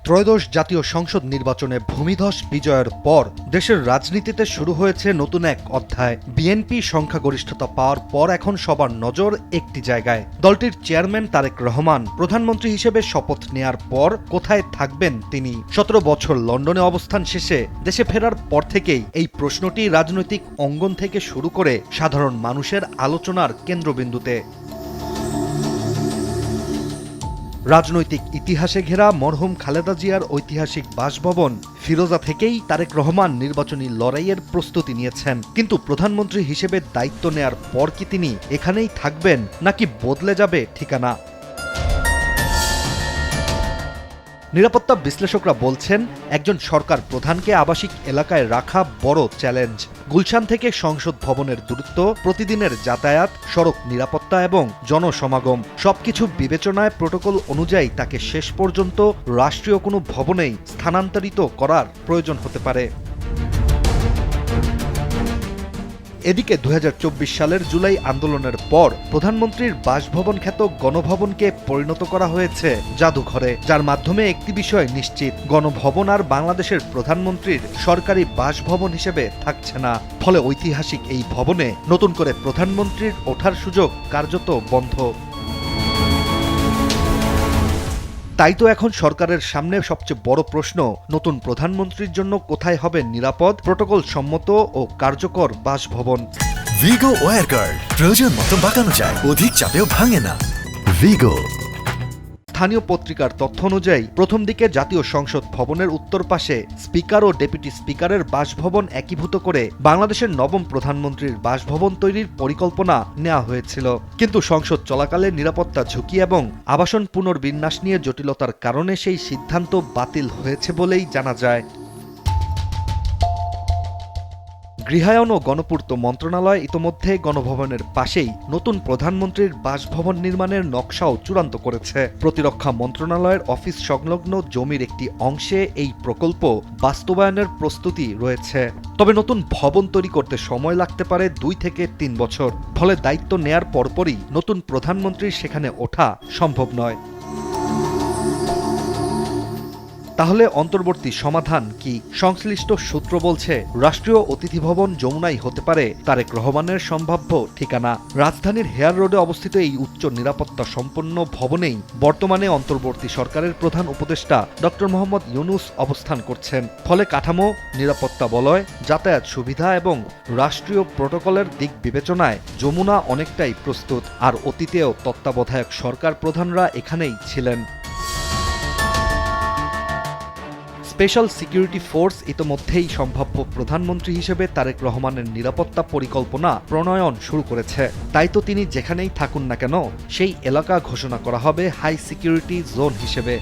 ত্রয়োদশ জাতীয় সংসদ নির্বাচনে ভূমিধস বিজয়ের পর দেশের রাজনীতিতে শুরু হয়েছে নতুন এক অধ্যায়। বিএনপি সংখ্যাগরিষ্ঠতা পাওয়ার পর এখন সবার নজর একটি জায়গায়। দলটির চেয়ারম্যান তারেক রহমান প্রধানমন্ত্রী হিসেবে শপথ নেয়ার পর কোথায় থাকবেন তিনি? ১৭ বছর লন্ডনে অবস্থান শেষে দেশে ফেরার পর থেকেই এই প্রশ্নটি রাজনৈতিক অঙ্গন থেকে শুরু করে সাধারণ মানুষের আলোচনার কেন্দ্রবিন্দুতে। রাজনৈতিক ইতিহাসে ঘেরা মরহুম খালেদা জিয়ার ঐতিহাসিক বাসভবন ফিরোজা থেকেই তারেক রহমান নির্বাচনী লড়াইয়ের প্রস্তুতি নিয়েছেন। কিন্তু প্রধানমন্ত্রী হিসেবে দায়িত্ব নেয়ার পর কি তিনি এখানেই থাকবেন নাকি বদলে যাবে ঠিকানা? নিরাপত্তা বিশ্লেষকরা বলছেন, একজন সরকার প্রধানকে আবাসিক এলাকায় রাখা বড় চ্যালেঞ্জ। গুলশান থেকে সংসদ ভবনের দূরত্ব, প্রতিদিনের যাতায়াত, সড়ক নিরাপত্তা এবং জনসমাগম সবকিছু বিবেচনায় প্রটোকল অনুযায়ী তাকে শেষ পর্যন্ত রাষ্ট্রীয় কোনো ভবনেই স্থানান্তরিত করার প্রয়োজন হতে পারে। এদিকে ২০২৪ সালের জুলাই আন্দোলনের পর প্রধানমন্ত্রীর বাসভবন খ্যাত গণভবনকে পরিণত করা হয়েছে জাদুঘরে, যার মাধ্যমে একটি বিষয় নিশ্চিত, গণভবন আর বাংলাদেশের প্রধানমন্ত্রীর সরকারি বাসভবন হিসেবে থাকছে না। ফলে ঐতিহাসিক এই ভবনে নতুন করে প্রধানমন্ত্রীর ওঠার সুযোগ কার্যত বন্ধ। তাই তো এখন সরকারের সামনে সবচেয়ে বড় প্রশ্ন, নতুন প্রধানমন্ত্রীর জন্য কোথায় হবে নিরাপদ, প্রটোকল সম্মত ও কার্যকর বাসভবন? ভিগো ওয়্যার গার্ড প্রয়োজন মতো বাঁকানো যায়, অধিক চাপেও ভাঙে না। ভিগো। স্থানীয় পত্রিকার তথ্য অনুযায়ী প্রথম দিকে জাতীয় সংসদ ভবনের উত্তর পাশে স্পিকার ও ডেপুটি স্পিকারের বাসভবন একীভূত করে বাংলাদেশের নবম প্রধানমন্ত্রীর বাসভবন তৈরির পরিকল্পনা নেওয়া হয়েছিল। কিন্তু সংসদ চলাকালে নিরাপত্তা ঝুঁকি এবং আবাসন পুনর্বিন্যাস নিয়ে জটিলতার কারণে সেই সিদ্ধান্ত বাতিল হয়েছে বলেই জানা যায়। গৃহায়ন ও গণপূর্ত মন্ত্রণালয় ইতোমধ্যে গণভবনের পাশেই নতুন প্রধানমন্ত্রীর বাসভবন নির্মাণের নকশাও চূড়ান্ত করেছে। প্রতিরক্ষা মন্ত্রণালয়ের অফিস সংলগ্ন জমির একটি অংশে এই প্রকল্প বাস্তবায়নের প্রস্তুতি রয়েছে। তবে নতুন ভবন তৈরি করতে সময় লাগতে পারে ২ থেকে ৩ বছর। ফলে দায়িত্ব নেয়ার পরপরই নতুন প্রধানমন্ত্রীর সেখানে ওঠা সম্ভব নয়। তাহলে অন্তর্বর্তী সমাধান কি? সংশ্লিষ্ট সূত্র বলছে, রাষ্ট্রীয় অতিথি ভবন যমুনাই হতে পারে তারেক রহমানের সম্ভাব্য ঠিকানা। রাজধানীর হেয়ার রোডে অবস্থিত এই উচ্চ নিরাপত্তা সম্পন্ন ভবনেই বর্তমানে অন্তর্বর্তী সরকারের প্রধান উপদেষ্টা ডক্টর মোহাম্মদ ইউনূস অবস্থান করছেন। ফলে কাঠামো, নিরাপত্তা বলয়, যাতায়াত সুবিধা এবং রাষ্ট্রীয় প্রটোকলের দিক বিবেচনায় যমুনা অনেকটাই প্রস্তুত। আর অতীতেও তত্ত্বাবধায়ক সরকার প্রধানরা এখানেই ছিলেন। স্পেশাল সিকিউরিটি ফোর্স ইতোমধ্যেই সম্ভাব্য প্রধানমন্ত্রী হিসেবে তারেক রহমানের নিরাপত্তা পরিকল্পনা প্রণয়ন শুরু করেছে। তাই তো তিনি যেখানেই থাকুন না কেন সেই এলাকা ঘোষণা করা হবে হাই সিকিউরিটি জোন হিসেবে।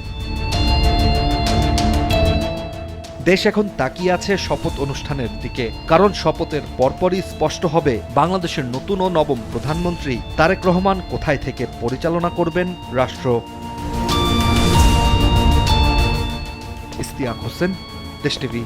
দেশ এখন তাকিয়ে আছে শপথ অনুষ্ঠানের দিকে, কারণ শপথের পরপরই স্পষ্ট হবে বাংলাদেশের নতুন ও নবম প্রধানমন্ত্রী তারেক রহমান কোথায় থেকে পরিচালনা করবেন রাষ্ট্র। ইশতিয়াক হোসেন, দেশ টিভি।